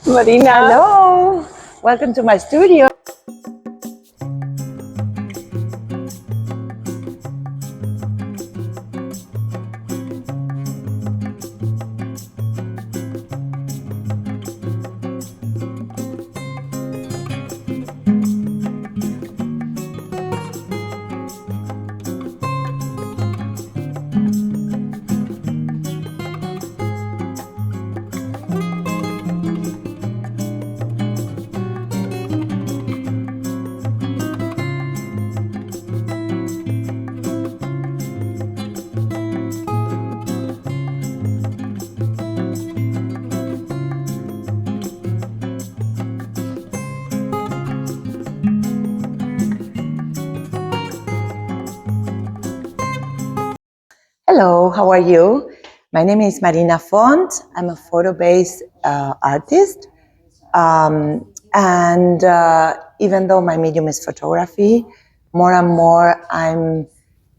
Marina. Hello, welcome to my studio. Hello, how are you? My name is Marina Font. I'm a photo-based artist. And even though my medium is photography, more and more I'm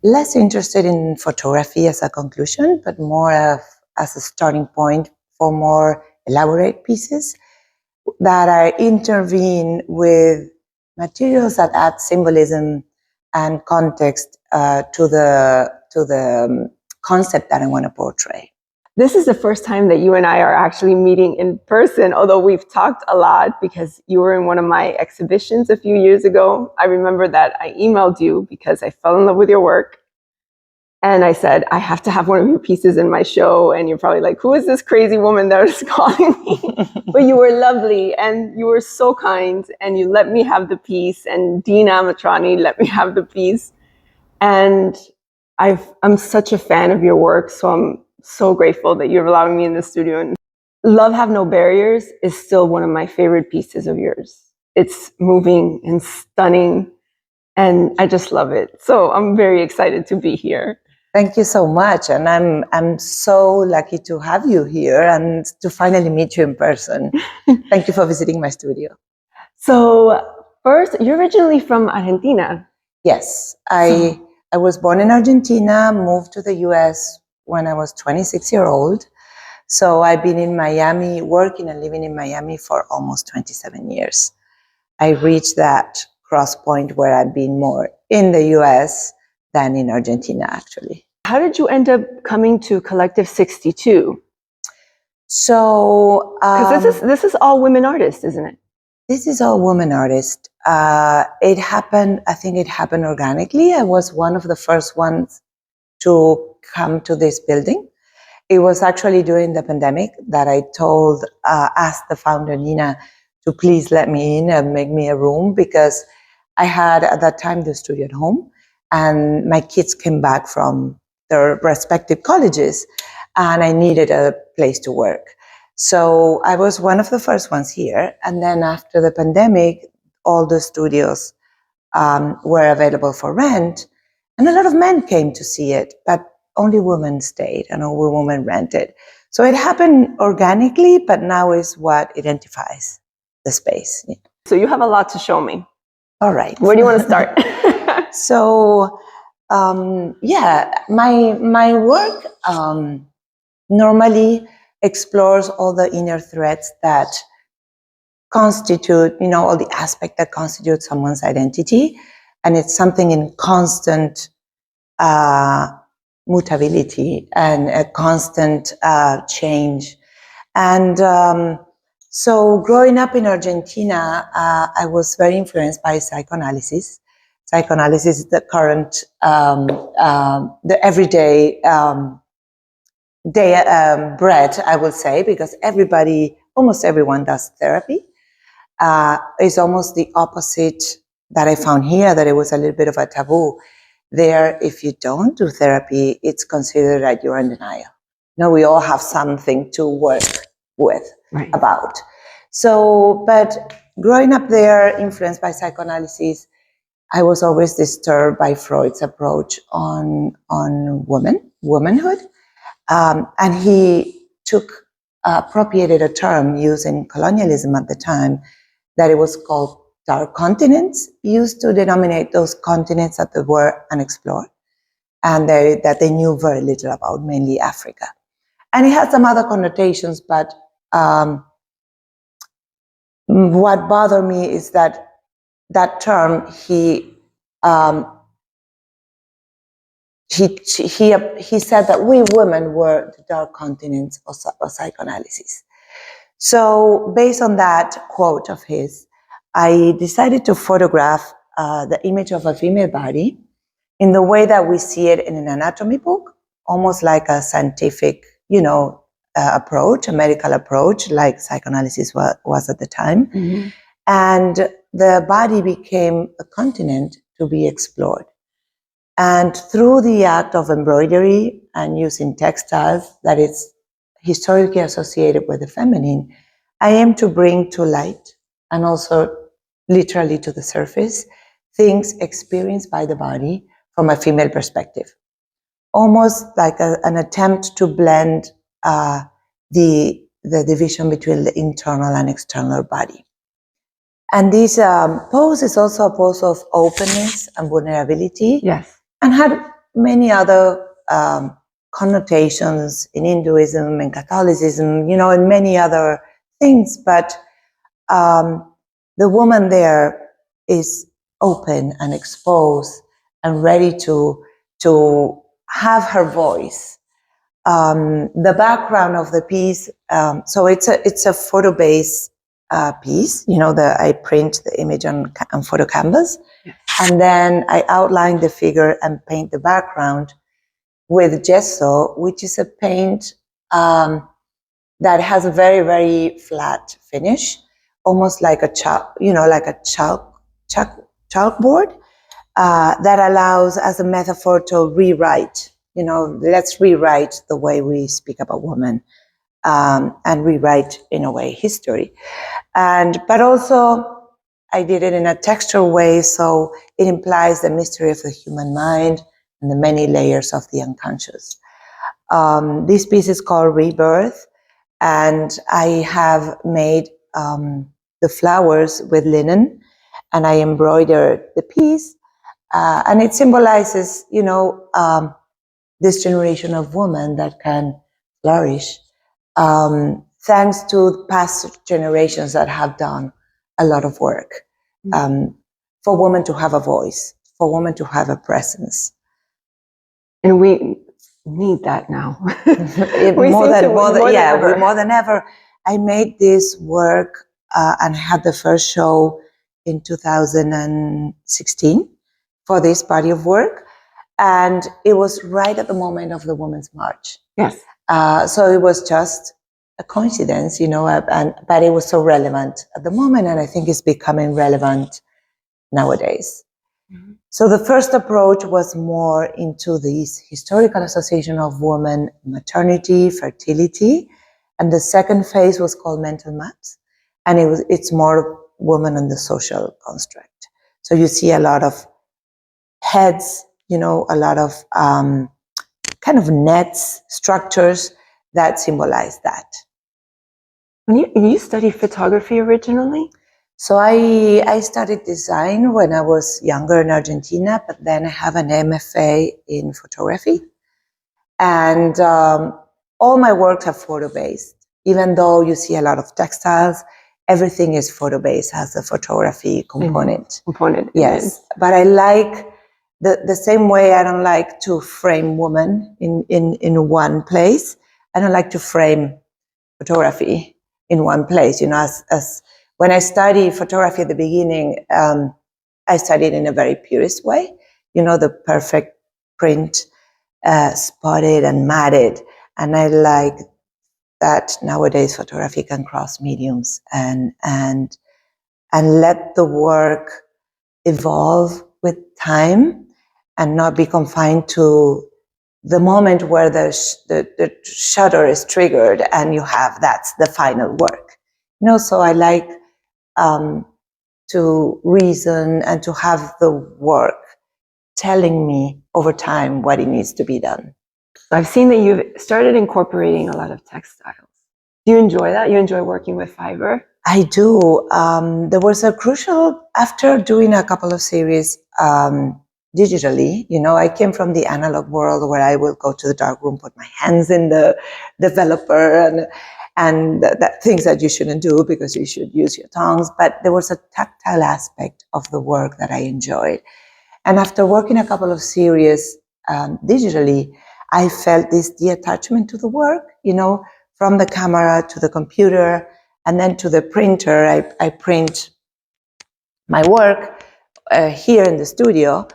less interested in photography as a conclusion, but more as a starting point for more elaborate pieces that I intervene with materials that add symbolism and context to the concept that I want to portray. This is the first time that you and I are actually meeting in person, although we've talked a lot because you were in one of my exhibitions a few years ago. I remember that I emailed you because I fell in love with your work. And I said, I have to have one of your pieces in my show. And you're probably like, who is this crazy woman that is calling me? But you were lovely and you were so kind and you let me have the piece. And Dina Matrani let me have the piece. And I'm such a fan of your work. So I'm so grateful that you're allowing me in the studio. And Love Have No Barriers is still one of my favorite pieces of yours. It's moving and stunning. And I just love it. So I'm very excited to be here. Thank you so much, and I'm so lucky to have you here and to finally meet you in person. Thank you for visiting my studio. So first, you're originally from Argentina. Yes, I was born in Argentina, moved to the US when I was 26 years old. So I've been in Miami, working and living in Miami for almost 27 years. I reached that cross point where I've been more in the US than in Argentina, actually. How did you end up coming to Collective 62? So, Because this is all women artists, isn't it? This is all women artists. It happened, I think it happened organically. I was one of the first ones to come to this building. It was actually during the pandemic that I asked the founder, Nina, to please let me in and make me a room, because I had at that time the studio at home and my kids came back from their respective colleges and I needed a place to work. So I was one of the first ones here. And then after the pandemic, all the studios were available for rent. And a lot of men came to see it, but only women stayed and only women rented. So it happened organically, but now is what identifies the space. Yeah. So you have a lot to show me. All right. Where do you want to start? So, my work normally explores all the inner threads that constitute, all the aspects that constitute someone's identity. And it's something in constant mutability and a constant change. And so growing up in Argentina, I was very influenced by psychoanalysis. Psychoanalysis is the current, the everyday bread, I will say, because almost everyone does therapy. It's almost the opposite that I found here, that it was a little bit of a taboo. There, if you don't do therapy, it's considered that you're in denial. We all have something to work with, right, about. So, but growing up there, influenced by psychoanalysis, I was always disturbed by Freud's approach on womanhood. And he appropriated a term used in colonialism at the time, that it was called dark continents, used to denominate those continents that were unexplored and that they knew very little about, mainly Africa. And it had some other connotations, but what bothered me is that term he said that we women were the dark continents of psychoanalysis. So based on that quote of his, I decided to photograph the image of a female body in the way that we see it in an anatomy book, almost like a scientific, approach, a medical approach, like psychoanalysis was at the time. Mm-hmm. And the body became a continent to be explored. And through the act of embroidery and using textiles that is historically associated with the feminine, I aim to bring to light and also literally to the surface things experienced by the body from a female perspective. Almost like an attempt to blend the division between the internal and external body. And this pose is also a pose of openness and vulnerability. Yes. And had many other connotations in Hinduism and Catholicism, and many other things. But the woman there is open and exposed and ready to have her voice. The background of the piece, so it's a photo-based piece. I print the image on photo canvas. Yes. And then I outline the figure and paint the background with gesso, which is a paint that has a very, very flat finish, almost like a chalkboard that allows as a metaphor to rewrite. Let's rewrite the way we speak about women and rewrite, in a way, history. But also, I did it in a textural way, so it implies the mystery of the human mind and the many layers of the unconscious. This piece is called Rebirth, and I have made the flowers with linen, and I embroidered the piece, and it symbolizes, this generation of women that can flourish, thanks to past generations that have done a lot of work for women to have a voice, for women to have a presence. And we need that now. More than ever. I made this work and had the first show in 2016 for this body of work. And it was right at the moment of the Women's March. Yes. So it was just a coincidence, but it was so relevant at the moment, and I think it's becoming relevant nowadays. Mm-hmm. So the first approach was more into this historical association of women, maternity, fertility, and the second phase was called Mental Maps, and it's more women and the social construct. So you see a lot of heads, a lot of kind of nets, structures that symbolize that. You studied photography originally? So I studied design when I was younger in Argentina, but then I have an MFA in photography. And all my works are photo-based. Even though you see a lot of textiles, everything is photo-based, has a photography component. Yes, but I like the same way I don't like to frame women in one place. I don't like to frame photography in one place. As when I studied photography at the beginning, I studied in a very purist way. The perfect print, spotted and matted. And I like that nowadays photography can cross mediums and let the work evolve with time and not be confined to the moment where the shutter is triggered and that's the final work. So I like to reason and to have the work telling me over time what it needs to be done. I've seen that you've started incorporating a lot of textiles. Do you enjoy that? You enjoy working with fiber? I do. There was a crucial, after doing a couple of series digitally, I came from the analog world where I will go to the darkroom, put my hands in the developer, and things that you shouldn't do because you should use your tongs. But there was a tactile aspect of the work that I enjoyed. And after working a couple of series digitally, I felt this detachment to the work, from the camera to the computer and then to the printer. I print my work here in the studio.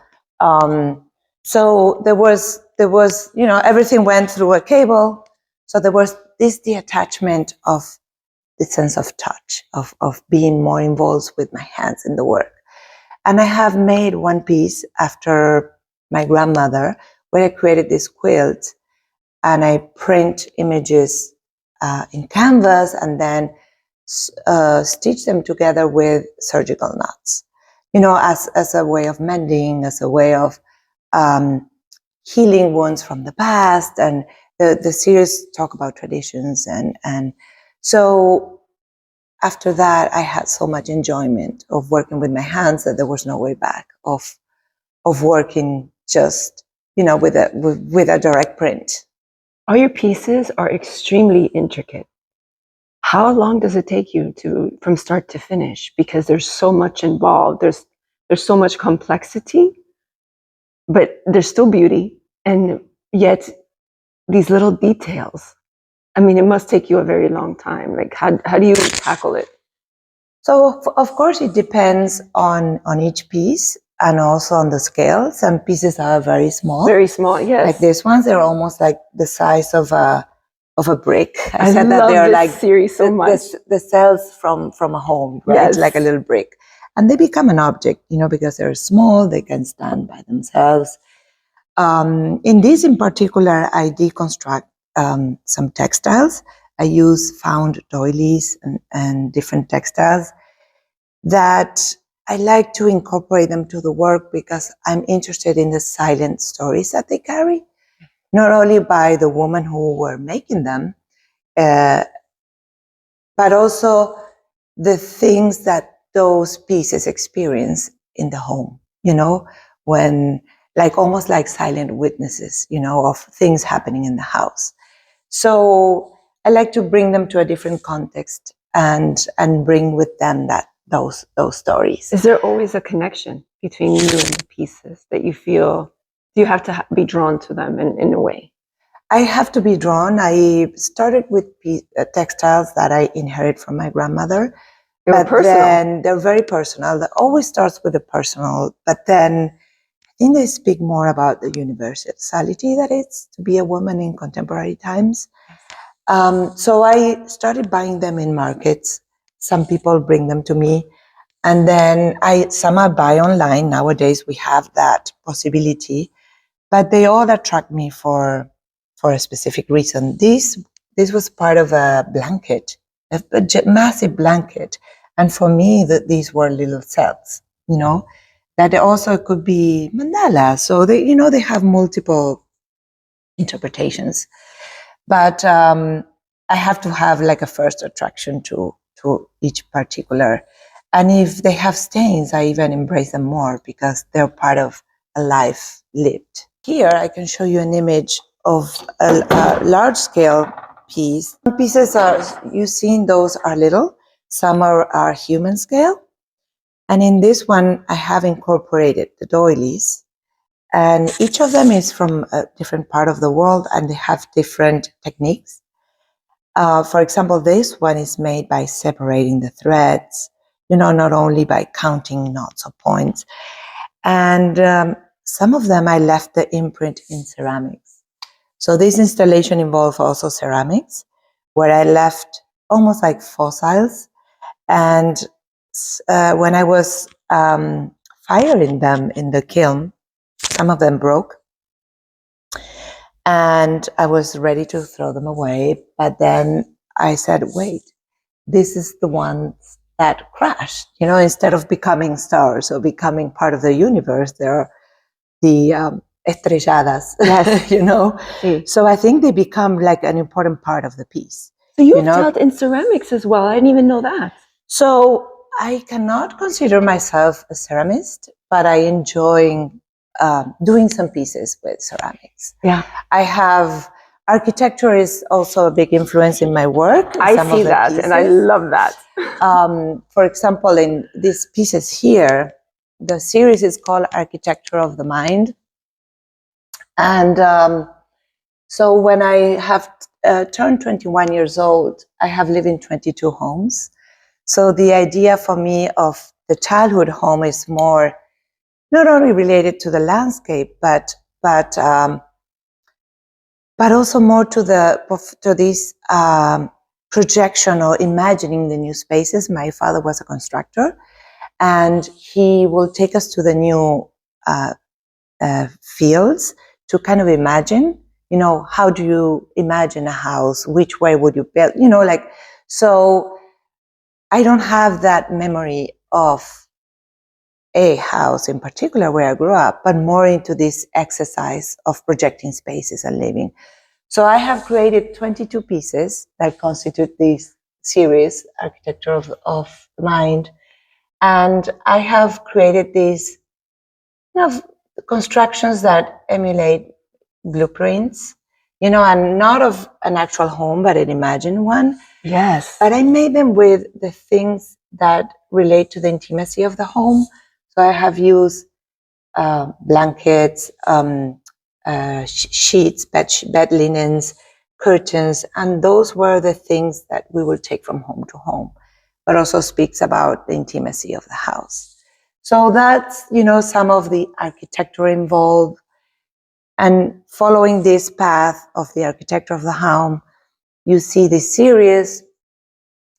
So there was, everything went through a cable. So there was this detachment of the sense of touch, of being more involved with my hands in the work. And I have made one piece after my grandmother where I created this quilt and I print images in canvas and then stitch them together with surgical knots, as a way of mending, as a way of healing wounds from the past. And the series talk about traditions. And so after that, I had so much enjoyment of working with my hands that there was no way back of working just, with a direct print. All your pieces are extremely intricate. How long does it take you from start to finish? Because there's so much involved. There's so much complexity, but there's still beauty, and yet these little details. I mean, it must take you a very long time. Like, how do you tackle it? So, of course, it depends on each piece and also on the scale. Some pieces are very small. Very small, yes. Like these ones, they're almost like the size of a brick. I said that they're like series so much. The cells from a home, right? Yes. Like a little brick. And they become an object, because they're small, they can stand by themselves. In this in particular, I deconstruct some textiles. I use found doilies and different textiles that I like to incorporate them to the work because I'm interested in the silent stories that they carry, not only by the women who were making them, but also the things that those pieces experience in the home, when almost like silent witnesses, of things happening in the house. So I like to bring them to a different context and bring with them those stories. Is there always a connection between you and the pieces that you feel? Do you have to be drawn to them in a way? I have to be drawn. I started with textiles that I inherit from my grandmother. They're personal. Then they're very personal. That always starts with the personal, but then I think they speak more about the universality that it's to be a woman in contemporary times. So I started buying them in markets. Some people bring them to me, and then some I buy online. Nowadays we have that possibility, but they all attract me for a specific reason. This was part of a blanket, a massive blanket, and for me these were little cells, that also could be mandala. So they have multiple interpretations. But I have to have like a first attraction to each particular. And if they have stains, I even embrace them more because they're part of a life lived. Here, I can show you an image of a large scale piece. Some pieces you've seen those are little, some are human scale. And in this one, I have incorporated the doilies. And each of them is from a different part of the world and they have different techniques. For example, this one is made by separating the threads, not only by counting knots or points. And some of them I left the imprint in ceramics. So this installation involved also ceramics, where I left almost like fossils. And when I was firing them in the kiln, some of them broke. And I was ready to throw them away. But then I said, wait, this is the ones that crashed. Instead of becoming stars or becoming part of the universe, they're the estrelladas, yes. So I think they become like an important part of the piece. So you've dealt in ceramics as well. I didn't even know that. So I cannot consider myself a ceramist, but I enjoy doing some pieces with ceramics. Yeah, I have architecture is also a big influence in my work. I see that, and I love that. For example, in these pieces here, the series is called Architecture of the Mind. And so when I have turned 21 years old, I have lived in 22 homes. So the idea for me of the childhood home is more not only related to the landscape, but also more to this projection or imagining the new spaces. My father was a constructor, and he will take us to the new fields to kind of imagine, how do you imagine a house? Which way would you build? So I don't have that memory of a house in particular where I grew up, but more into this exercise of projecting spaces and living. So I have created 22 pieces that constitute this series, Architecture of the Mind. And I have created these constructions that emulate blueprints, and not of an actual home, but an imagined one. Yes. But I made them with the things that relate to the intimacy of the home. So I have used blankets, sheets, bed linens, curtains, and those were the things that we will take from home to home, but also speaks about the intimacy of the house. So that's, some of the architecture involved. And following this path of the architecture of the home, you see this series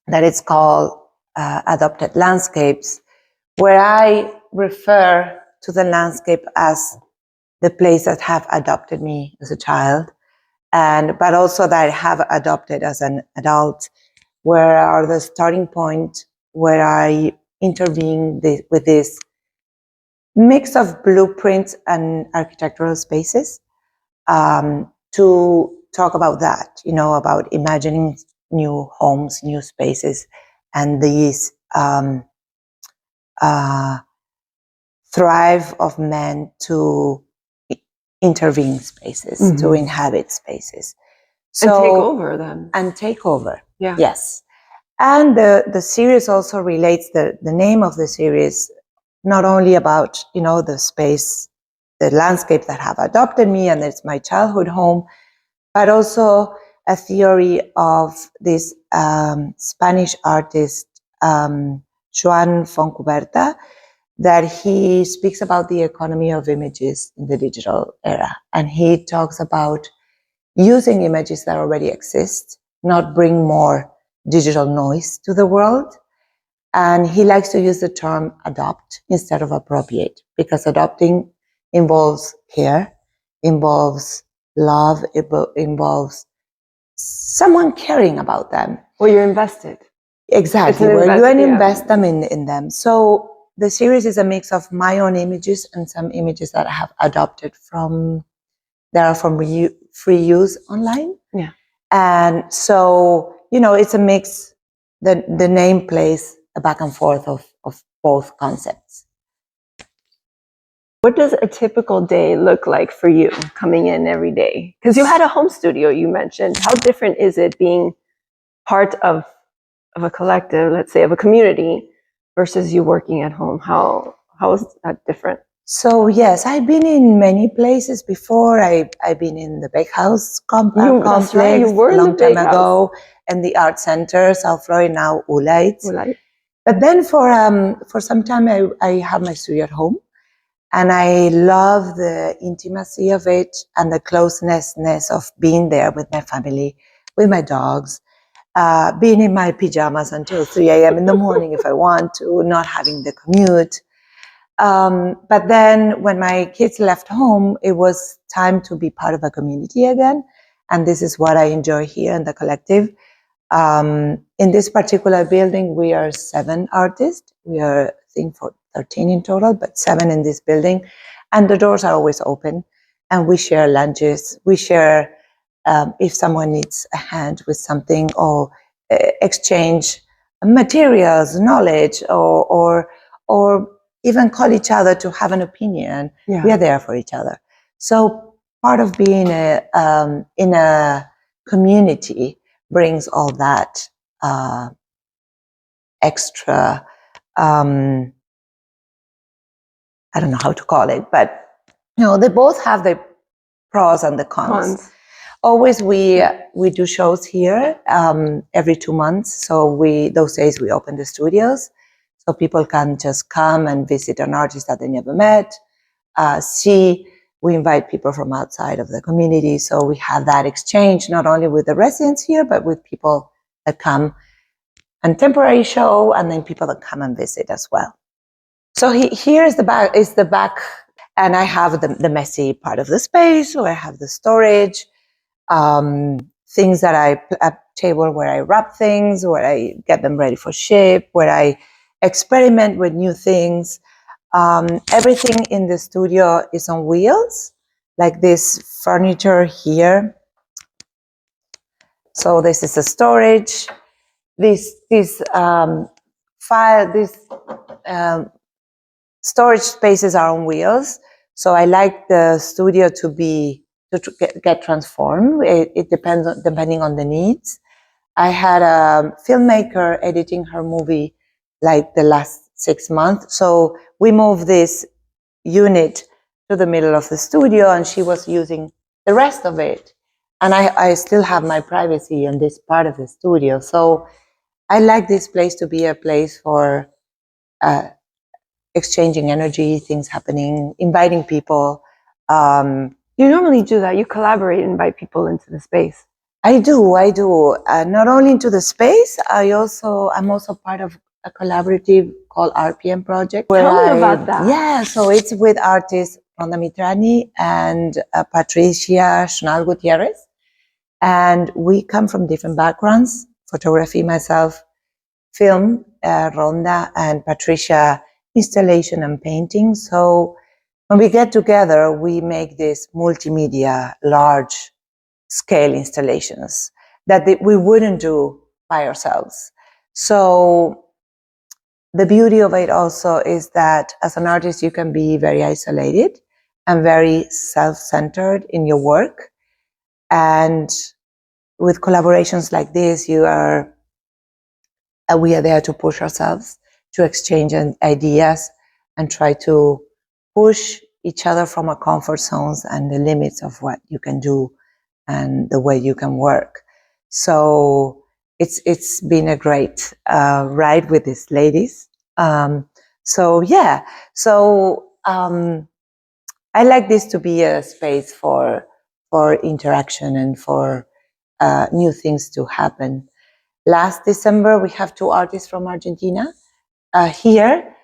that it's called Adopted Landscapes, where I refer to the landscape as the place that have adopted me as a child, but also that I have adopted as an adult, where are the starting point where I intervene with this mix of blueprints and architectural spaces to talk about that, about imagining new homes, new spaces, and these thrive of men to intervene spaces, to inhabit spaces. So, and take over them. And take over, yeah. Yes. And the series also relates, the name of the series, not only about, the space, the landscape that have adopted me and it's my childhood home, but also a theory of this Spanish artist, Joan Foncuberta, that he speaks about the economy of images in the digital era. And he talks about using images that already exist, not bring more digital noise to the world. And he likes to use the term adopt instead of appropriate, because adopting involves care, involves love, it involves someone caring about them. Well, you're invested. Exactly, where you invest them in them. So the series is a mix of my own images and some images that I have adopted that are from free use online. Yeah. And so, it's a mix. The name plays a back and forth of both concepts. What does a typical day look like for you coming in every day? Because you had a home studio, you mentioned. How different is it being part of a collective, let's say, of a community, versus you working at home? How is that different? So yes, I've been in many places before. I've been in the Bakehouse complex That's right. You were a long in the time ago, and the Art Center, South Florida, now Ulites. But then for some time, I have my studio at home, and I love the intimacy of it and the closeness of being there with my family, with my dogs, being in my pajamas until 3 a.m. in the morning if I want to, not having the commute. But then when my kids left home, it was time to be part of a community again. And this is what I enjoy here in the collective. In this particular building, we are 7 artists. We are, I think, 13 in total, but 7 in this building. And the doors are always open. And we share lunches. We share, if someone needs a hand with something, or exchange materials, knowledge, or even call each other to have an opinion. Yeah. We are there for each other. So part of being in a community brings all that extra, I don't know how to call it, but they both have the pros and the cons. Always we do shows here every 2 months. So those days we open the studios, so people can just come and visit an artist that they never met. We invite people from outside of the community, so we have that exchange not only with the residents here, but with people that come and temporary show, and then people that come and visit as well. So here is the back, and I have the messy part of the space where I have the storage, things that a table where I wrap things, where I get them ready for ship, where I experiment with new things. Everything in the studio is on wheels, like this furniture here. So this is a storage. These storage spaces are on wheels. So I like the studio to get transformed. It depends depending on the needs. I had a filmmaker editing her movie like the last 6 months. So we moved this unit to the middle of the studio, and she was using the rest of it. And I still have my privacy in this part of the studio. So I like this place to be a place for exchanging energy, things happening, inviting people. You normally do that. You collaborate and invite people into the space. I do. Not only into the space, I'm also part of a collaborative called RPM Project. Tell me about that. Yeah, so it's with artists Rhonda Mitrani and Patricia Schnall Gutierrez. And we come from different backgrounds, photography, myself, film, Rhonda, and Patricia, installation and painting. So when we get together, we make this multimedia, large scale installations that we wouldn't do by ourselves. So the beauty of it also is that as an artist, you can be very isolated and very self-centered in your work. And with collaborations like this, we are there to push ourselves, to exchange ideas and try to push each other from our comfort zones and the limits of what you can do and the way you can work. So it's been a great ride with these ladies. So I like this to be a space for interaction and for new things to happen. Last December, we have 2 artists from Argentina here.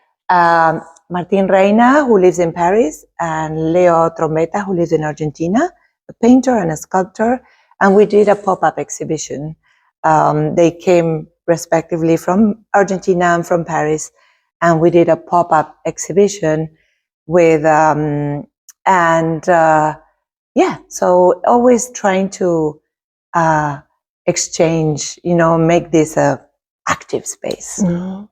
Martin Reina, who lives in Paris, and Leo Trombetta, who lives in Argentina, a painter and a sculptor. And we did a pop-up exhibition. They came respectively from Argentina and from Paris. And we did a pop-up exhibition with, so always trying to exchange, make this a active space. Mm-hmm.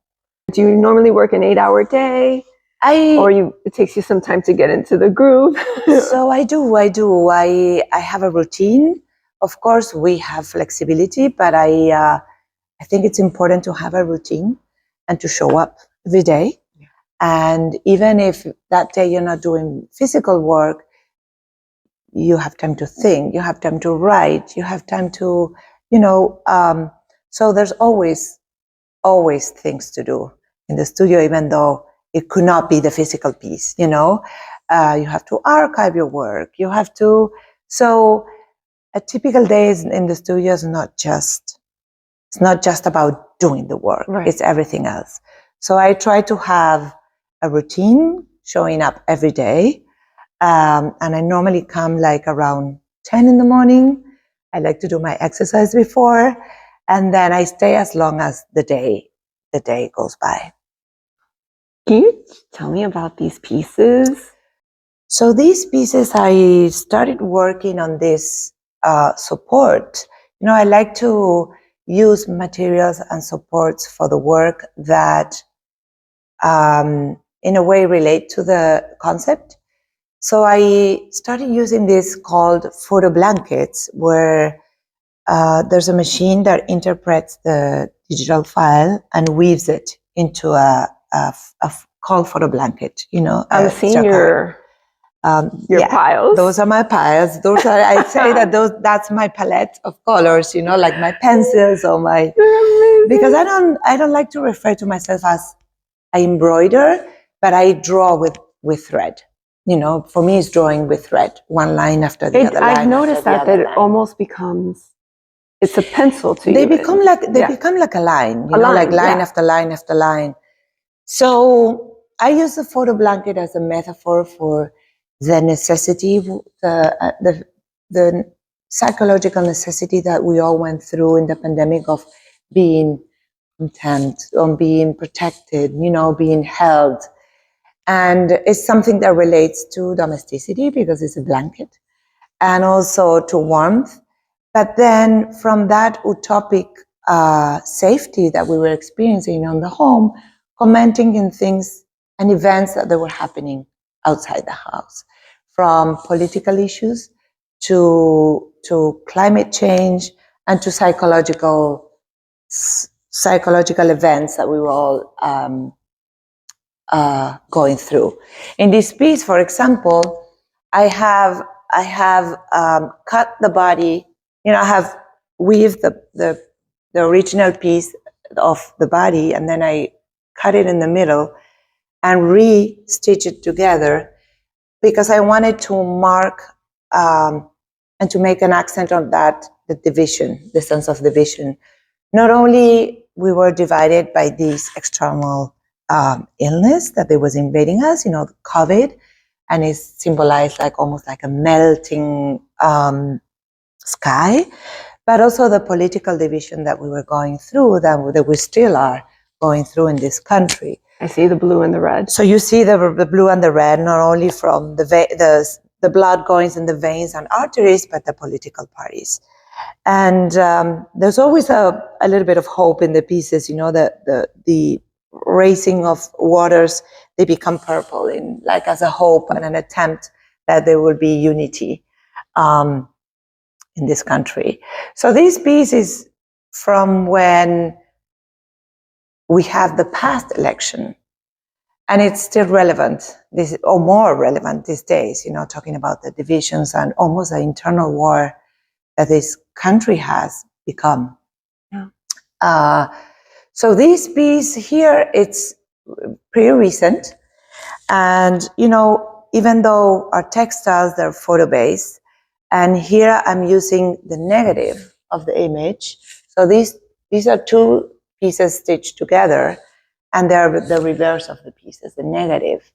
Do you normally work an 8-hour day? It takes you some time to get into the groove? So I do. I have a routine. Of course, we have flexibility, but I think it's important to have a routine and to show up every day. Yeah. And even if that day you're not doing physical work, you have time to think, you have time to write, you have time to, so there's always things to do in the studio, even though it could not be the physical piece, you have to archive your work. So a typical day in the studio is not just about doing the work. Right. It's everything else. So I try to have a routine, showing up every day. And I normally come like around 10 in the morning. I like to do my exercise before, and then I stay as long as the day goes by. Can you tell me about these pieces? So these pieces, I started working on this support. I like to use materials and supports for the work that in a way relate to the concept. So I started using this called photo blankets, where there's a machine that interprets the digital file and weaves it into a called photo blanket. I'm seeing your piles. Those are my piles. Those are, I say that that's my palette of colors. Like my pencils or my. Because I don't like to refer to myself as I embroider, but I draw with thread. For me, it's drawing with thread, one line after the other line. I've noticed that it almost becomes, it's a pencil to you. They become like a line, like line after line after line. So I use the photo blanket as a metaphor for the necessity, the psychological necessity that we all went through in the pandemic of being content, on being protected, being held. And it's something that relates to domesticity because it's a blanket, and also to warmth. But then from that utopic safety that we were experiencing on the home, commenting in things and events that were happening outside the house, from political issues to climate change and to psychological events that we were all going through. In this piece, for example, I have cut the body. I have weaved the original piece of the body, and then I cut it in the middle and re-stitch it together because I wanted to mark and to make an accent on that, the division, the sense of division. Not only we were divided by this external illness that it was invading us, COVID, and it symbolized almost like a melting sky, but also the political division that we were going through, that we still are going through in this country. I see the blue and the red. So you see the blue and the red, not only from the blood going in the veins and arteries, but the political parties. And there's always a little bit of hope in the pieces, the racing of waters, they become purple as a hope and an attempt that there will be unity in this country. So this piece is from when we have the past election, and it's still relevant, or more relevant these days, talking about the divisions and almost the internal war that this country has become. Yeah. So this piece here, it's pretty recent. And, even though our textiles, they're photo-based, and here I'm using the negative of the image. So these are two pieces stitched together, and they're the reverse of the pieces, the negative.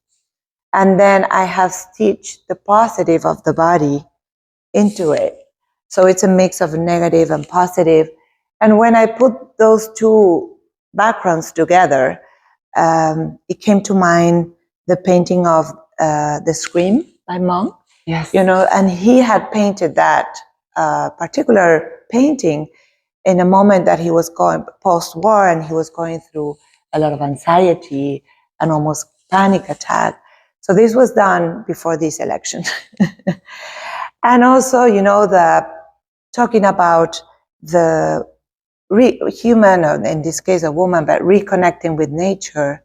And then I have stitched the positive of the body into it. So it's a mix of negative and positive. And when I put those two backgrounds together, it came to mind the painting of The Scream by Monk. Yes. And he had painted that particular painting in a moment that he was going post-war, and he was going through a lot of anxiety and almost panic attack. So this was done before this election. And also, talking about the human, or in this case a woman, but reconnecting with nature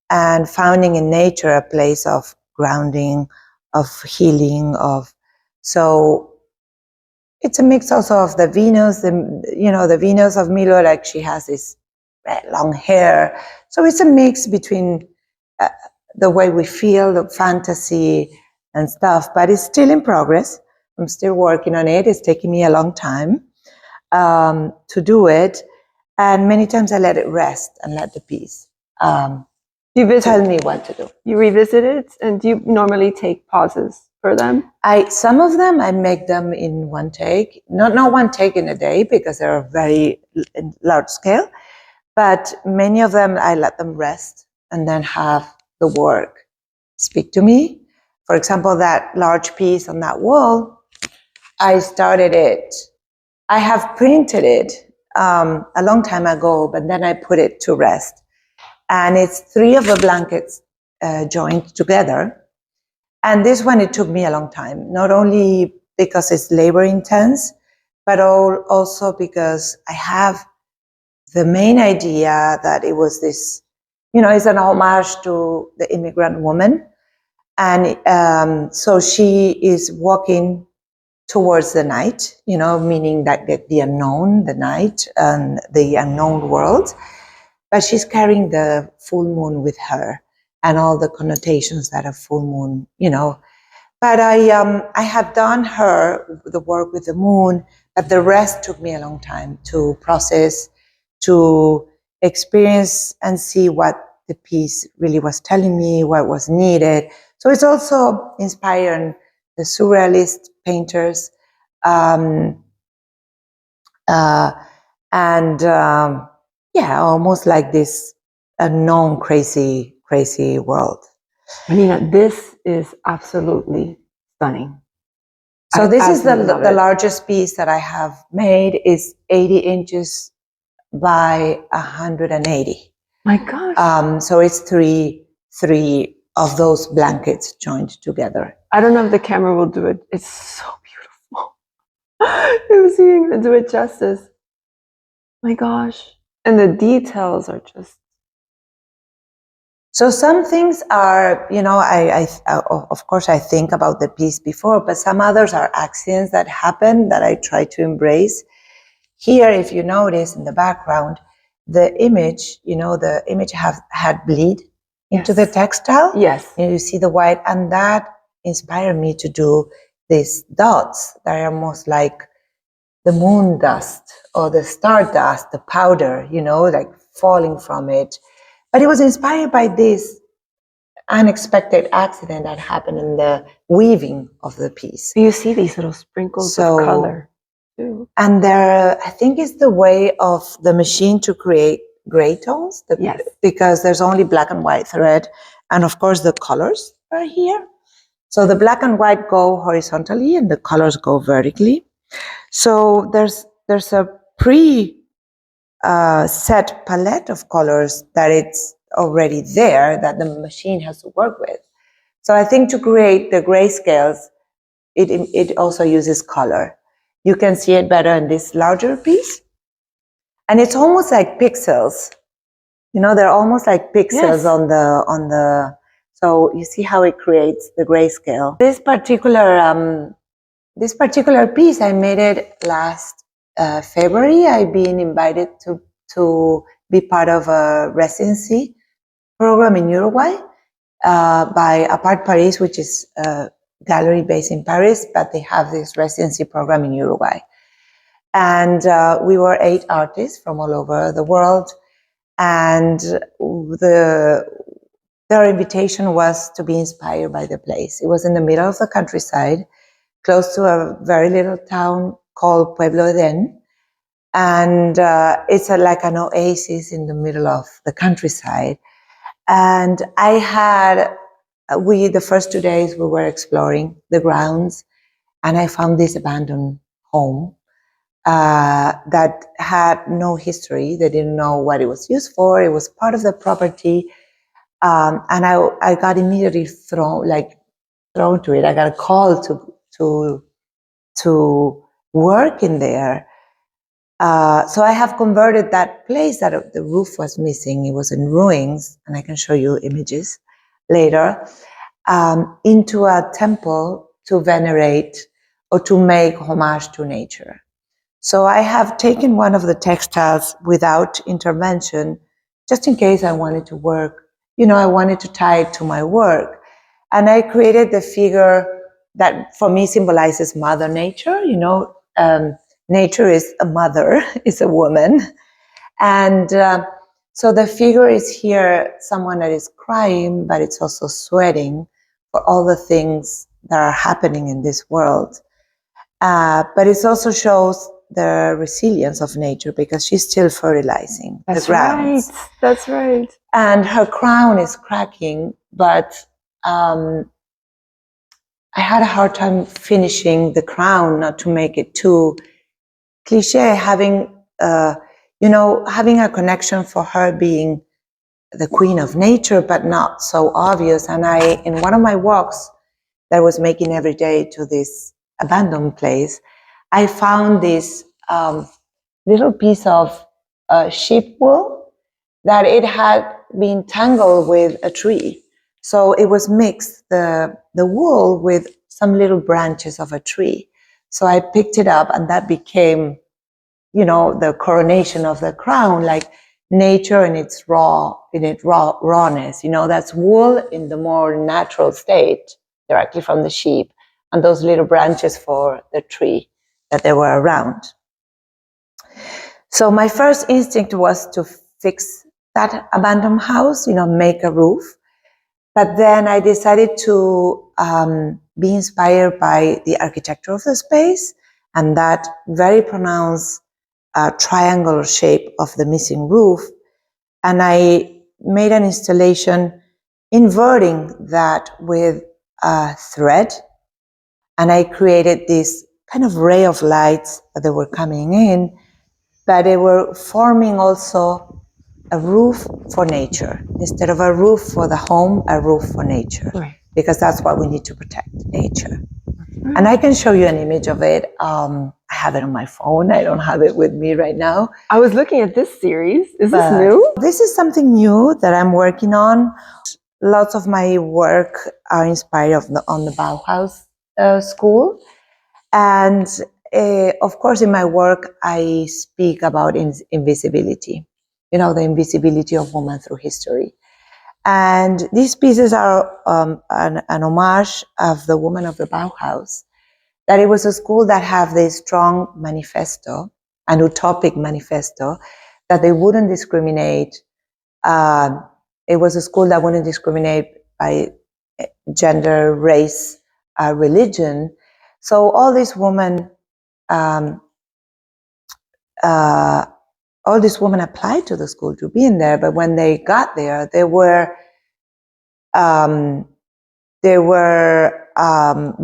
and finding in nature a place of grounding, of healing, so it's a mix also of the Venus, the Venus of Milo, like she has this long hair. So it's a mix between the way we feel, the fantasy and stuff, but it's still in progress. I'm still working on it. It's taking me a long time to do it. And many times I let it rest and let the piece tell me what to do. You revisit it, and do you normally take pauses for them? Some of them I make them in one take, not one take in a day because they're very large scale, but many of them I let them rest and then have the work speak to me. For example, that large piece on that wall, I started it. I have printed it a long time ago, but then I put it to rest. And it's 3 of the blankets joined together. And this one, it took me a long time, not only because it's labor intense, but also because I have the main idea that it was this, it's an homage to the immigrant woman. And so she is walking towards the night, meaning that the unknown, the night, and the unknown world. But she's carrying the full moon with her and all the connotations that a full moon, But I have done the work with the moon, but the rest took me a long time to process, to experience and see what the piece really was telling me, what was needed. So it's also inspiring the surrealist painters, um, almost like this unknown, crazy world. Marina, this is absolutely stunning. So this is the largest piece that I have made. Is 80 inches by 180. My gosh. So it's three of those blankets joined together. I don't know if the camera will do it. It's so beautiful. It was even going to do it justice. My gosh. And the details are just. So some things are, I of course I think about the piece before, but some others are accidents that happen that I try to embrace. Here, if you notice in the background, the image, had bleed into the textile. Yes. And you see the white, and that inspired me to do these dots that are almost like the moon dust or the star dust, the powder, like falling from it. But it was inspired by this unexpected accident that happened in the weaving of the piece. You see these little sprinkles of color too. And I think it's the way of the machine to create gray tones. Yes. Because there's only black and white thread. And of course the colors are here. So the black and white go horizontally and the colors go vertically. So there's a set palette of colors that it's already there that the machine has to work with. So I think to create the grayscales, it also uses color. You can see it better in this larger piece. And it's almost like pixels. They're almost like pixels on the, so you see how it creates the grayscale. This particular piece, I made it last February. I've been invited to be part of a residency program in Uruguay by Apart Paris, which is a gallery based in Paris, but they have this residency program in Uruguay. And we were 8 artists from all over the world. And their invitation was to be inspired by the place. It was in the middle of the countryside, close to a very little town called Pueblo Edén. And it's like an oasis in the middle of the countryside. And the first 2 days we were exploring the grounds, and I found this abandoned home that had no history. They didn't know what it was used for. It was part of the property. And I got immediately thrown to it. I got a call to work in there. So I have converted that place that the roof was missing. It was in ruins, and I can show you images later, into a temple to venerate or to make homage to nature. So I have taken one of the textiles without intervention, just in case I wanted to work. I wanted to tie it to my work. And I created the figure that for me symbolizes Mother Nature. Nature is a mother, is a woman. And so the figure is here, someone that is crying, but it's also sweating for all the things that are happening in this world. But it also shows the resilience of nature because she's still fertilizing the grounds. Right. That's right. And her crown is cracking, but I had a hard time finishing the crown, not to make it too cliche, having a connection for her being the queen of nature, but not so obvious. And in one of my walks, that I was making every day to this abandoned place, I found this little piece of sheep wool that it had been tangled with a tree. So it was mixed, the wool with some little branches of a tree. So I picked it up, and that became, the coronation of the crown, like nature in its rawness. That's wool in the more natural state, directly from the sheep, and those little branches for the tree that they were around. So my first instinct was to fix that abandoned house, make a roof. But then I decided to be inspired by the architecture of the space and that very pronounced triangular shape of the missing roof. And I made an installation inverting that with a thread. And I created this kind of ray of lights that they were coming in, but they were forming also a roof for nature. Instead of a roof for the home, a roof for nature. Right. Because that's what we need to protect, nature. Mm-hmm. And I can show you an image of it. I have it on my phone. I don't have it with me right now. I was looking at this series. Is this new? This is something new that I'm working on. Lots of my work are inspired on the Bauhaus school. And of course, in my work, I speak about invisibility. The invisibility of women through history. And these pieces are an homage of the women of the Bauhaus, that it was a school that had this strong manifesto, an utopic manifesto, that they wouldn't discriminate. It was a school that wouldn't discriminate by gender, race, religion. So all these women applied to the school to be in there, but when they got there, they were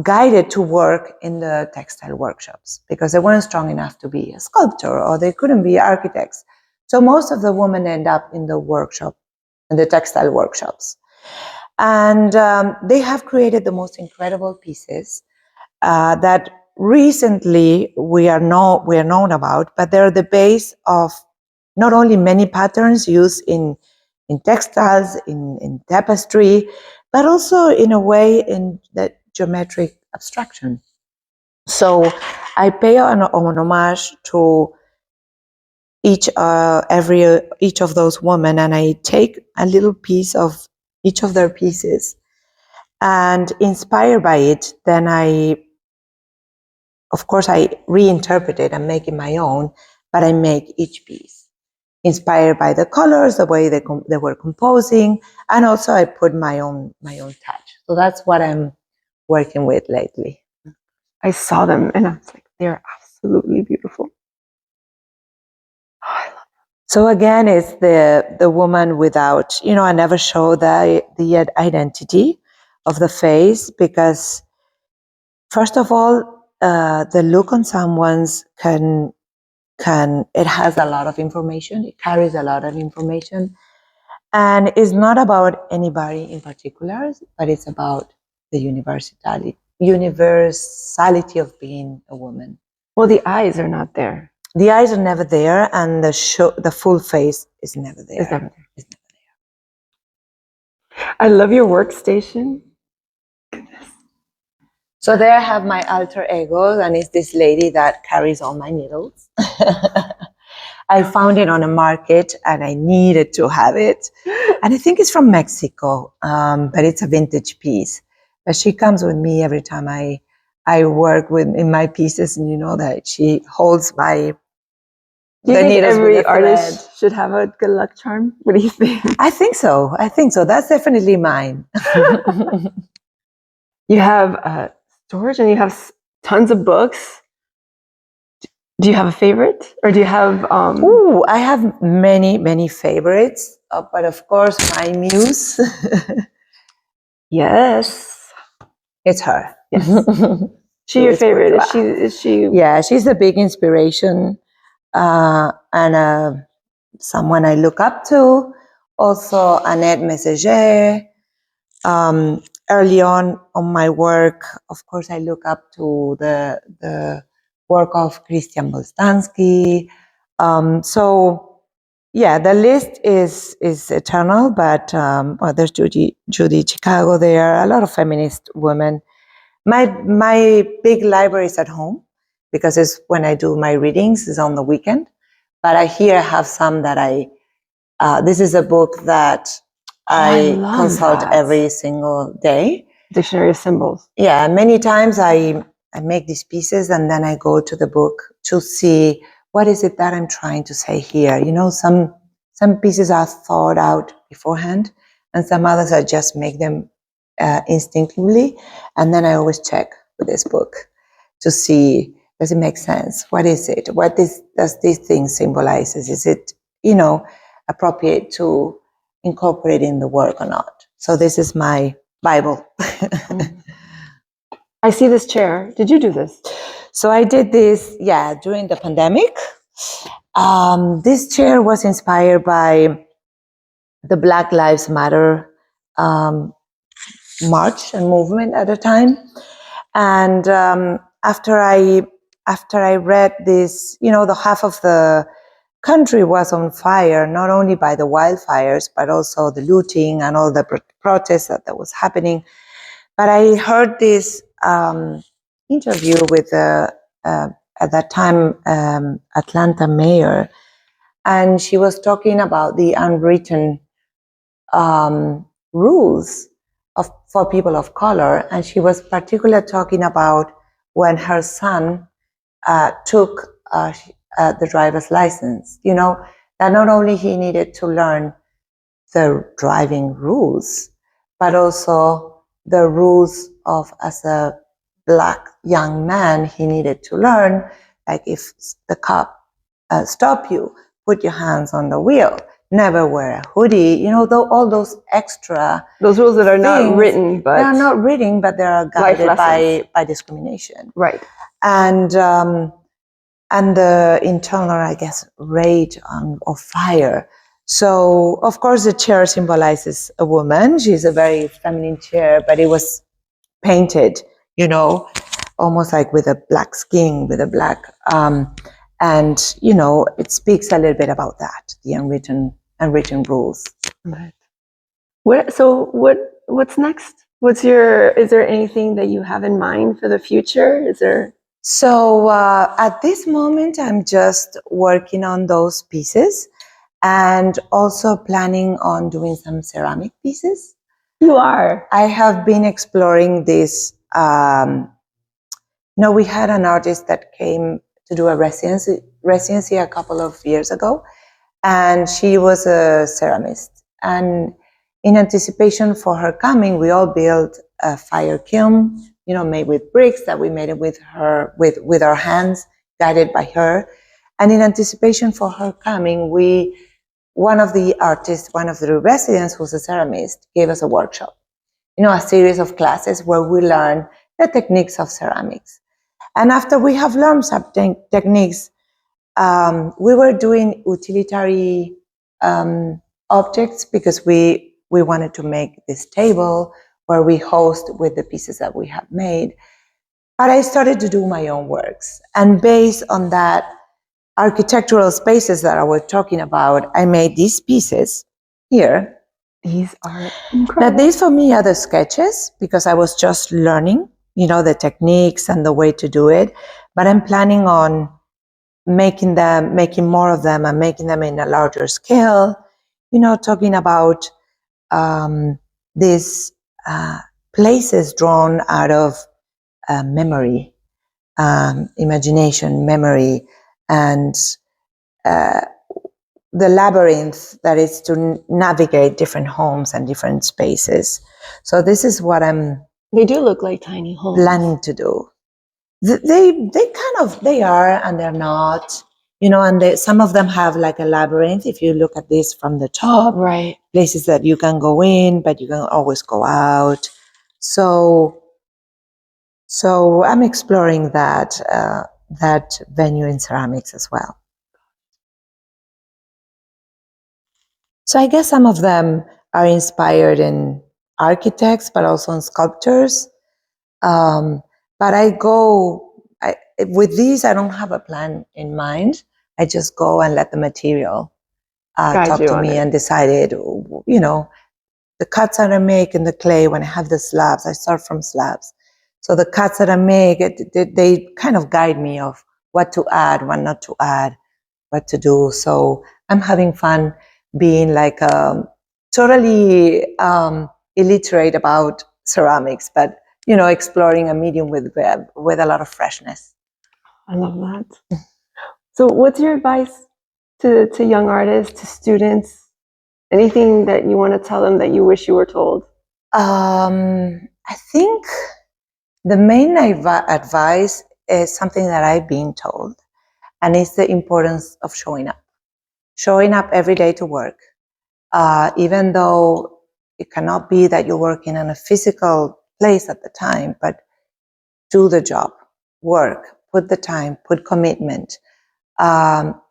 guided to work in the textile workshops because they weren't strong enough to be a sculptor, or they couldn't be architects. So most of the women end up in the workshop, in the textile workshops. And they have created the most incredible pieces that recently we are known about, but they're the base of not only many patterns used in textiles, in tapestry, but also in a way in the geometric abstraction. So I pay an homage to each of those women, and I take a little piece of each of their pieces, and inspired by it, then I reinterpret it and make it my own, but I make each piece inspired by the colors, the way they were composing, and also I put my own touch. So that's what I'm working with lately. I saw them and I was like, they're absolutely beautiful. Oh, I love them. So again, it's the woman without, I never show the identity of the face, because first of all, the look on someone's it has a lot of information. It carries a lot of information, and it's not about anybody in particular, but it's about the universality of being a woman. Well, the eyes are not there. The eyes are never there, and the full face is never there. It's never there. It's never there. I love your workstation. Goodness. So there I have my alter ego, and it's this lady that carries all my needles. I found it on a market, and I needed to have it. And I think it's from Mexico, but it's a vintage piece. But she comes with me every time I work in my pieces, and that she holds my. Do you think every artist should have a good luck charm? What do you think? I think so. That's definitely mine. You have storage, and you have tons of books. Do you have a favorite, or do you have? I have many favorites, but of course my muse. Yes, it's her. Yes. She your favorite? Is she? Yeah, she's a big inspiration, and someone I look up to. Also, Annette Messager. early on my work, of course, I look up to the work of Christian Bolstanski. So, yeah, the list is eternal. But well, there's Judy Chicago. There are a lot of feminist women. My big library is at home because it's when I do my readings is on the weekend. But I here have some that this is a book that I consult every single day. Dictionary of Symbols. Yeah, many times I make these pieces and then I go to the book to see what is it that I'm trying to say here. You know, some pieces are thought out beforehand and some others I just make them instinctively. And then I always check with this book to see, does it make sense? What is it? Does this thing symbolizes? Is it, appropriate to incorporate in the work or not? So this is my Bible. I see this chair. Did you do this? So I did this, during the pandemic. This chair was inspired by the Black Lives Matter march and movement at the time. And after I read this, the half of the country was on fire, not only by the wildfires, but also the looting and all the protests that was happening. But I heard this interview with at that time Atlanta mayor, and she was talking about the unwritten rules for people of color, and she was particularly talking about when her son took the driver's license. That not only he needed to learn the driving rules, but also the rules of, as a Black young man, he needed to learn, like if the cop stop you, put your hands on the wheel, never wear a hoodie, all those extra those rules that are not written, but they're not written, but they are guided by discrimination. Right. And the internal, I guess, rage of fire. So, of course, the chair symbolizes a woman. She's a very feminine chair, but it was painted, almost like with a black skin, with a black, and, it speaks a little bit about that, the unwritten rules. Right. What's next? Is there anything that you have in mind for the future? So at this moment, I'm just working on those pieces and also planning on doing some ceramic pieces. You are? I have been exploring this. We had an artist that came to do a residency a couple of years ago, and she was a ceramist. And in anticipation for her coming, we all built a fire kiln, made with bricks that we made it with her, with our hands, guided by her. And in anticipation for her coming, one of the residents who's a ceramist, gave us a workshop, a series of classes where we learn the techniques of ceramics. And after we have learned some techniques, we were doing utilitarian objects because we wanted to make this table where we host with the pieces that we have made. But I started to do my own works. And based on that architectural spaces that I was talking about, I made these pieces here. These are incredible. Now, these for me are the sketches because I was just learning, the techniques and the way to do it. But I'm planning on making more of them and making them in a larger scale, talking about these places drawn out of memory, imagination, memory, and the labyrinth that is to navigate different homes and different spaces. So this is what They do look like tiny homes. Planning to do. They are and they're not, and some of them have like a labyrinth. If you look at this from the top, right, places that you can go in, but you can always go out. So I'm exploring that venue in ceramics as well. So I guess some of them are inspired in architects, but also on sculptors. But with these, I don't have a plan in mind. I just go and let the material talk to me and decide the cuts that I make in the clay when I have the slabs. I start from slabs. So the cuts that I make, they kind of guide me of what to add, what not to add, what to do. So I'm having fun being like totally illiterate about ceramics, but exploring a medium with a lot of freshness. I love that. So what's your advice to young artists, to students? Anything that you want to tell them that you wish you were told? I think the main advice is something that I've been told, and it's the importance of showing up every day to work. Even though it cannot be that you're working in a physical place at the time, but do the job, work, put the time, put commitment,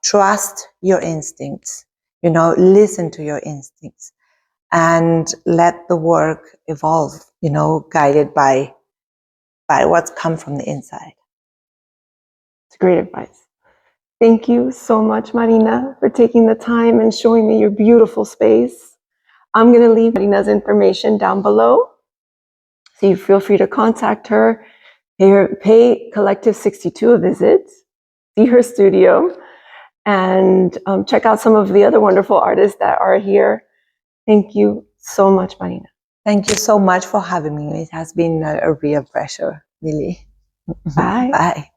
trust your instincts, listen to your instincts, and let the work evolve, guided by what's come from the inside. It's great advice. Thank you so much, Marina, for taking the time and showing me your beautiful space. I'm going to leave Marina's information down below, so you feel free to contact her, pay Collective 62 a visit, see her studio, and check out some of the other wonderful artists that are here. Thank you so much, Marina. Thank you so much for having me. It has been a real pleasure, really. Bye. Bye.